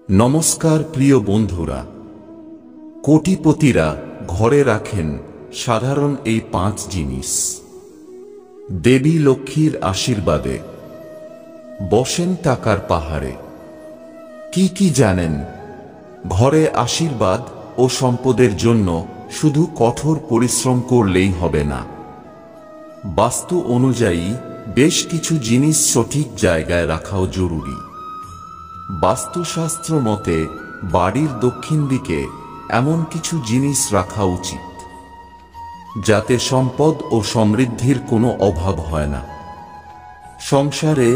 নমস্কার প্রিয় বন্ধুরা। কোটিপতিরা ঘরে রাখেন সাধারণ এই 5 জিনিস। দেবী লক্ষ্মীর আশীর্বাদে বসেন টাকার পাহাড়ে। কি কি জানেন? ঘরে আশীর্বাদ ও সম্পদের জন্য শুধু কঠোর পরিশ্রম করলেই হবে না। বাস্তু অনুযায়ী বেশ কিছু জিনিস সঠিক জায়গায় রাখাও জরুরি। বাস্তুশাস্ত্র মতে বাড়ির দক্ষিণ দিকে এমন কিছু জিনিস রাখা উচিত যাতে সম্পদ ও সমৃদ্ধির কোনো অভাব হয় না। সংসারে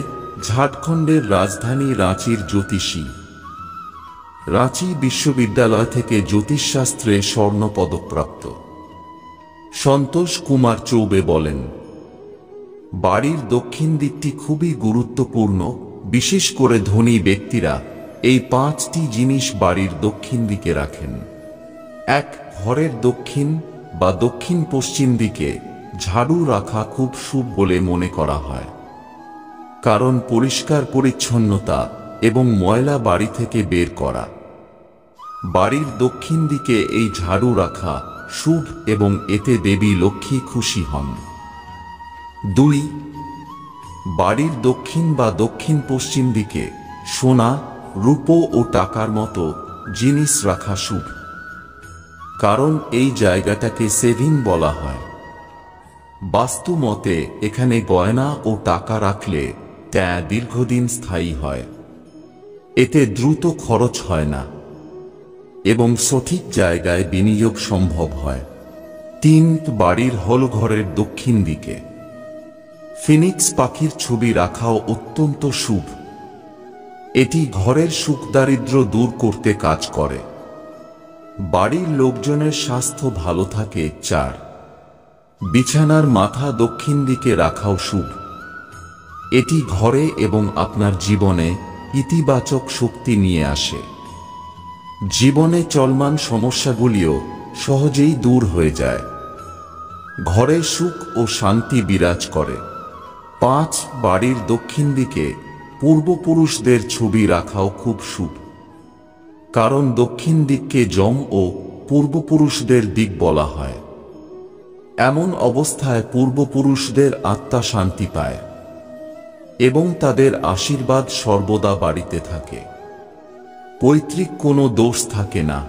ঝাড়খণ্ডের রাজধানী রাঁচির জ্যোতিষী রাঁচি বিশ্ববিদ্যালয় থেকে জ্যোতিষশাস্ত্রে স্বর্ণপদকপ্রাপ্ত সন্তোষ কুমার চৌবে বলেন, বাড়ির দক্ষিণ দিকটি খুবই গুরুত্বপূর্ণ। বিশেষ করে ধনী ব্যক্তিরা এই 5টি জিনিস বাড়ির দক্ষিণ দিকে রাখেন। 1. ঘরের দক্ষিণ বা দক্ষিণ পশ্চিম দিকে ঝাড়ু রাখা খুব শুভ বলে মনে করা হয়, কারণ পরিষ্কার পরিচ্ছন্নতা এবং ময়লা বাড়ি থেকে বের করা। বাড়ির দক্ষিণ দিকে এই ঝাড়ু রাখা শুভ এবং এতে দেবী লক্ষ্মী খুশি হন। 2. বাড়ির দক্ষিণ বা দক্ষিণ পশ্চিম দিকে সোনা, রূপো ও টাকার মতো জিনিস রাখা শুভ, কারণ এই জায়গাটাকে সেভিং বলা হয়। বাস্তু মতে এখানে গয়না ও টাকা রাখলে তা দীর্ঘদিন স্থায়ী হয়, এতে দ্রুত খরচ হয় না এবং সঠিক জায়গায় বিনিয়োগ সম্ভব হয়। 3. বাড়ির হলঘরের দক্ষিণ দিকে ফিনিক্স পাখির ছবি রাখাও অত্যন্ত শুভ। এটি ঘরের সুখ দারিদ্র্য দূর করতে কাজ করে। বাড়ির লোকজনের স্বাস্থ্য ভালো থাকে। 4. বিছানার মাথা দক্ষিণ দিকে রাখাও শুভ। এটি ঘরে এবং আপনার জীবনে ইতিবাচক শক্তি নিয়ে আসে। জীবনে চলমান সমস্যাগুলিও সহজেই দূর হয়ে যায়। ঘরে সুখ ও শান্তি বিরাজ করে। 5. বাড়ির দক্ষিণ দিকে পূর্বপুরুষদের ছবি রাখাও খুব শুভ, কারণ দক্ষিণ দিককে যম ও পূর্বপুরুষদের দিক বলা হয়। এমন অবস্থায় পূর্বপুরুষদের আত্মা শান্তি পায় এবং তাদের আশীর্বাদ সর্বদা বাড়িতে থাকে। পৈতৃক কোনো দোষ থাকে না।